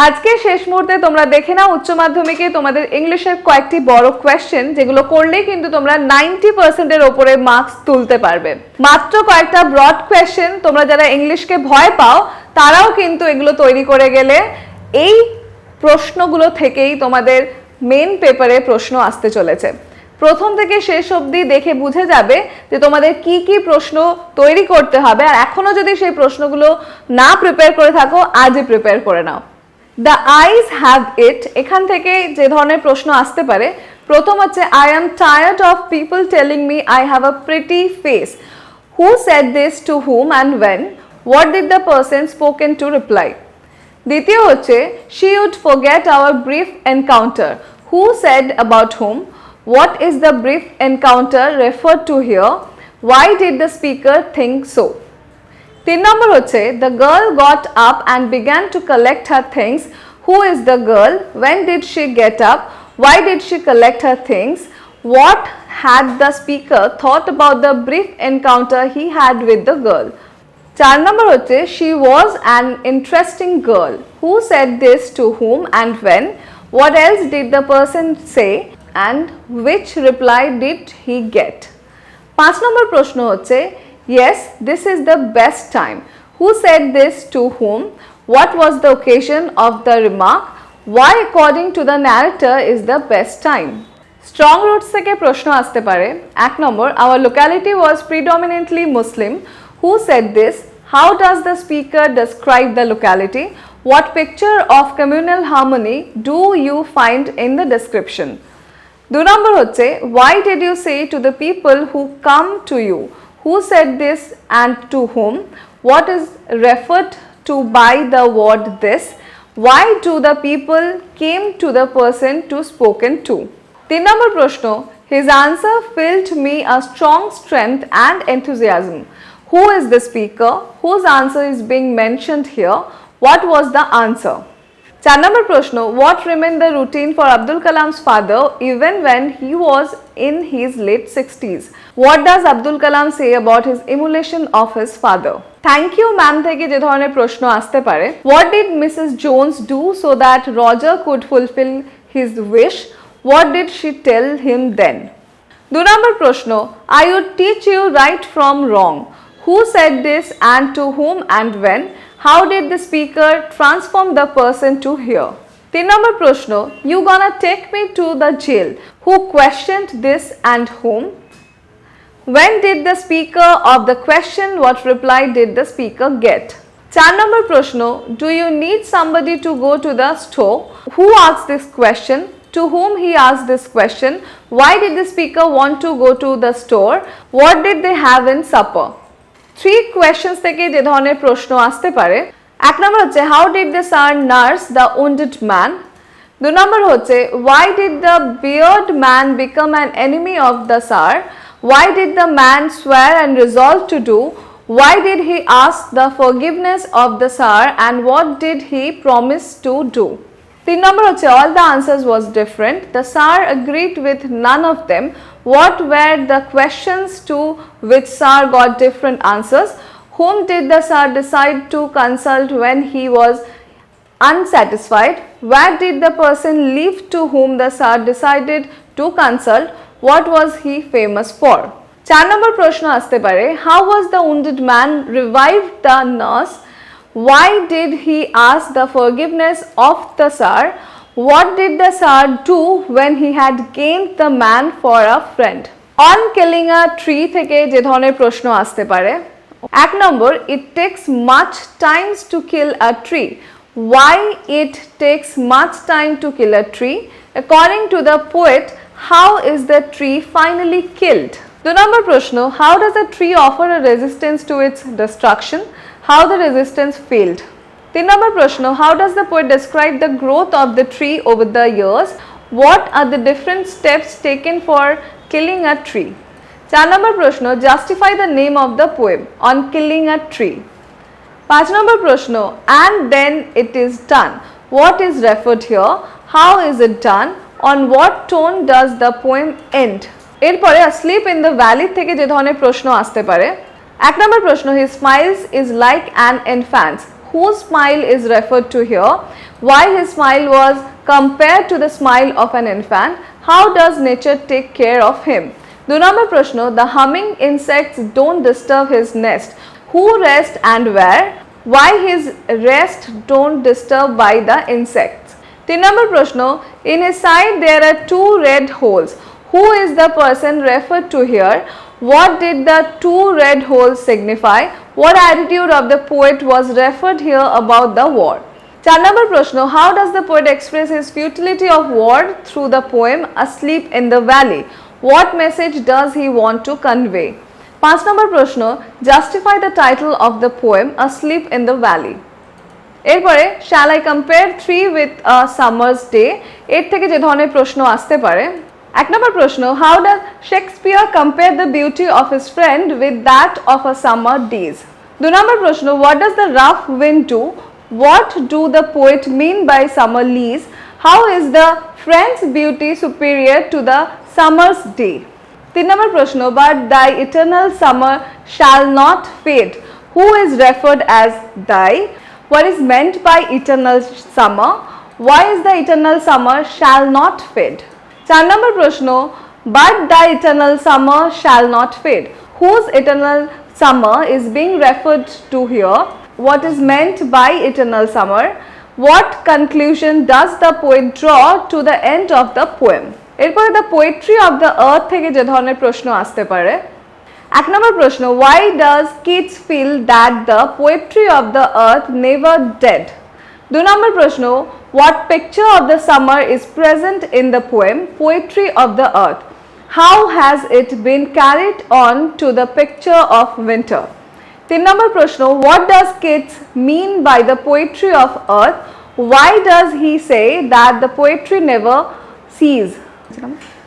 আজকে শেষ মুহূর্তে তোমরা দেখে নাও উচ্চ মাধ্যমিকে তোমাদের ইংলিশের কয়েকটি বড় কোয়েশ্চেন, যেগুলো করলেই কিন্তু তোমরা 90% এর উপরে মার্কস তুলতে পারবে। মাত্র কয়েকটা ব্রড কোয়েশ্চেন, তোমরা যারা ইংলিশকে ভয় পাও তারাও কিন্তু এগুলো তৈরি করে গেলে এই প্রশ্নগুলো থেকেই তোমাদের মেন পেপারে প্রশ্ন আসতে চলেছে। প্রথম থেকে শেষ অবধি দেখে বুঝে যাবে যে তোমাদের কি কি প্রশ্ন তৈরি করতে হবে, আর এখনো যদি সেই প্রশ্নগুলো না প্রিপেয়ার করে থাকো আজই প্রিপেয়ার করে নাও। The eyes have it, এখান থেকে যে ধরনের প্রশ্ন আসতে পারে, প্রথম হচ্ছে I am tired of people telling me I have a pretty face. Who said this to whom and when? What did the person spoken to reply? দ্বিতীয় হচ্ছে she would forget our brief encounter. Who said about whom? What is the brief encounter referred to here? Why did the speaker think so? 3 number হচ্ছে the girl got up and began to collect her things. Who is the girl? When did she get up? Why did she collect her things? What had the speaker thought about the brief encounter he had with the girl? 4 number হচ্ছে she was an interesting girl. Who said this to whom and when? What else did the person say and which reply did he get? 5 number প্রশ্ন হচ্ছে yes, this is the best time. Who said this to whom? What was the occasion of the remark? Why according to the narrator is the best time? Strong roots থেকে প্রশ্ন আসতে পারে। 1 number our locality was predominantly Muslim. Who said this? How does the speaker describe the locality? What picture of communal harmony do you find in the description? 2 number হচ্ছে why did you say to the people who come to you? Who said this and to whom? What is referred to by the word this? Why do the people came to the person to spoken to? 3 number প্রশ্ন his answer filled me a strong strength and enthusiasm. Who is the speaker? Whose answer is being mentioned here? What was the answer? 4 number প্রশ্ন what remained the routine for Abdul Kalam's father even when he was in his late 60s? What does Abdul Kalam say about his emulation of his father? Thank you ma'am থেকে যে ধরনের প্রশ্ন আসতে পারে what did Mrs. Jones do so that Roger could fulfill his wish? What did she tell him then? 2 number প্রশ্ন I would teach you right from wrong. Who said this and to whom and when? How did the speaker transform the person to hear? 3 number প্রশ্ন you gonna take me to the jail. Who questioned this and whom? When did the speaker of the question what reply did the speaker get? 4 number প্রশ্ন do you need somebody to go to the store? Who asked this question? To whom he asked this question? Why did the speaker want to go to the store? What did they have in supper? 3 questions থেকে যে ধরনের প্রশ্ন আসতে পারে 1 নম্বর হচ্ছে how did the sir nurse the wounded man? 2 নম্বর হচ্ছে why did the bearded man become an enemy of the sir? Why did the man swear and resolve to do? Why did he ask the forgiveness of the sir and what did he promise to do? 3 number হচ্ছে all the answers was different. The sir agreed with none of them. What were the questions to which sir got different answers? Whom did the sir decide to consult when he was unsatisfied? Where did the person live to whom the sir decided to consult? What was he famous for? 4 number প্রশ্ন আসতে পারে how was the wounded man revived the nurse? Why did he ask the forgiveness of the sir? What did the sir do when he had gained the man for a friend? On killing a tree থেকে যে ধরনের প্রশ্ন আসতে পারে 1 নম্বর it takes much time to kill a tree. Why it takes much time to kill a tree? According to the poet, how is the tree finally killed? 2 number প্রশ্ন how does a tree offer a resistance to its destruction? How the resistance failed? 3 number প্রশ্ন how does the poet describe the growth of the tree over the years? What are the different steps taken for killing a tree? 4 number প্রশ্ন justify the name of the poem on killing a tree. 5 number প্রশ্ন and then it is done. What is referred here? How is it done? On what tone does the poem end? এরপরে a sleep in the valley থেকে যে ধরনের প্রশ্ন আসতে পারে 1 নম্বর প্রশ্ন his smiles is like an infant's. whose smile is referred to here? Why his smile was compared to the smile of an infant? How does nature take care of him? 2 number প্রশ্ন, the humming insects don't disturb his nest. Who rest and where? Why his rest don't disturb by the insects? 3 number প্রশ্ন, in his side there are 2 red holes. Who is the person referred to here? What did the 2 red holes signify? What attitude of the poet was referred here about the war? 4 number প্রশ্ন, how does the poet express his futility of war through the poem Asleep in the Valley? What message does he want to convey? 5 number প্রশ্ন, justify the title of the poem Asleep in the Valley. এরপরে shall I compare 3 with a summer's day? এর থেকে যে ধরনের প্রশ্ন আসতে পারে। 1 নম্বর প্রশ্ন, how does Shakespeare compare the beauty of his friend with that of a summer days? 2 নম্বর প্রশ্ন, what does the rough wind do? What do the poet mean by summer lease? How is the friend's beauty superior to the summer's day? 3 নম্বর প্রশ্ন, but thy eternal summer shall not fade. Who is referred as thy? What is meant by eternal summer? Why is the eternal summer shall not fade? 4 নম্বর প্রশ্ন, but thy eternal summer shall not fade. Whose eternal summer is being referred to here? What is meant by eternal summer? What conclusion does the poet draw to the end of the poem? এরপরে the poetry of the earth থেকে যে ধরনের প্রশ্ন আসতে পারে। 1 নম্বর প্রশ্ন, why does Keats feel that the poetry of the earth never dead? 2 নম্বর প্রশ্ন, what picture of the summer is present in the poem Poetry of the Earth? How has it been carried on to the picture of winter? 3 নম্বর প্রশ্ন, what does Keats mean by the poetry of earth? Why does he say that the poetry never cease?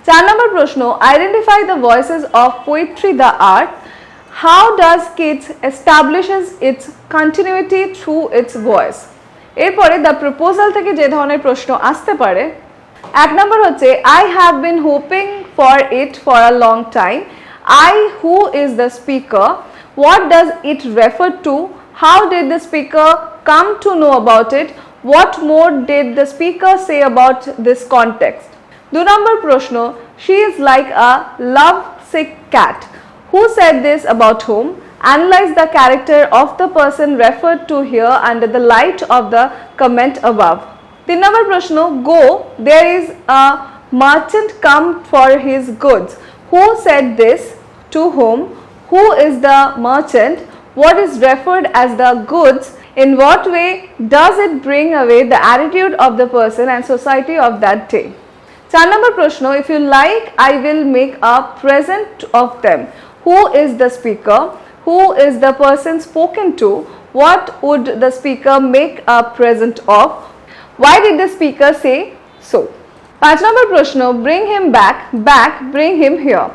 4 নম্বর প্রশ্ন, identify the voices of poetry the art. How does Keats establishes its continuity through its voice? এরপরে the proposal থেকে যে ধরনের প্রশ্ন আসতে পারে। 1 নম্বর হচ্ছে, I have been hoping for it for a long time. I, who is the speaker? What does it refer to? How did the speaker come to know about it? What more did the speaker say about this context? 2 নম্বর প্রশ্ন, she is like a love-sick cat. Who said this about whom? Analyze the character of the person referred to here under the light of the comment above. 3 নম্বর প্রশ্ন, go, there is a merchant come for his goods. Who said this? To whom? Who is the merchant? What is referred as the goods? In what way does it bring away the attitude of the person and society of that day? 4 নম্বর প্রশ্ন, if you like, I will make a present of them. Who is the speaker? Who is the person spoken to? What would the speaker make a present of? Why did the speaker say so? 5 নম্বর প্রশ্ন, bring him back, bring him here.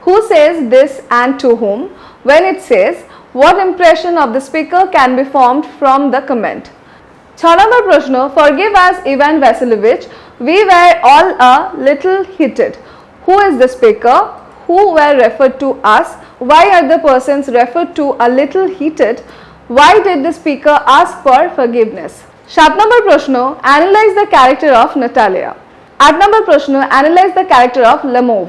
Who says this and to whom? When it says, what impression of the speaker can be formed from the comment? 6 নম্বর প্রশ্ন, forgive us Ivan Vasilovich, we were all a little heated. Who is the speaker? Who were referred to us? Why are the persons referred to a little heated? Why did the speaker ask for forgiveness? 7 নম্বর প্রশ্ন, analyze the character of Natalia. 8 নম্বর প্রশ্ন, analyze the character of Lemov.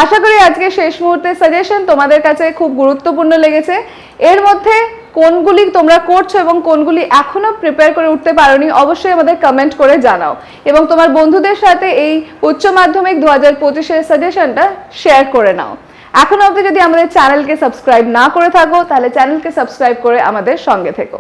আশা করি আজকে শেষ মুহূর্তে suggestion তোমাদের কাছে খুব গুরুত্বপূর্ণ লেগেছে। এর মধ্যে কোনগুলি তোমরা করছো এবং কোনগুলি এখনো প্রিপেয়ার করে উঠতে পারোনি অবশ্যই আমাদের কমেন্ট করে জানাও এবং তোমার বন্ধুদের সাথে এই উচ্চ মাধ্যমিক 2025 এর সাজেশনটা শেয়ার করে নাও। এখনো অবধি যদি আমাদের চ্যানেলকে সাবস্ক্রাইব না করে থাকো তাহলে চ্যানেলকে সাবস্ক্রাইব করে আমাদের সঙ্গে থেকো।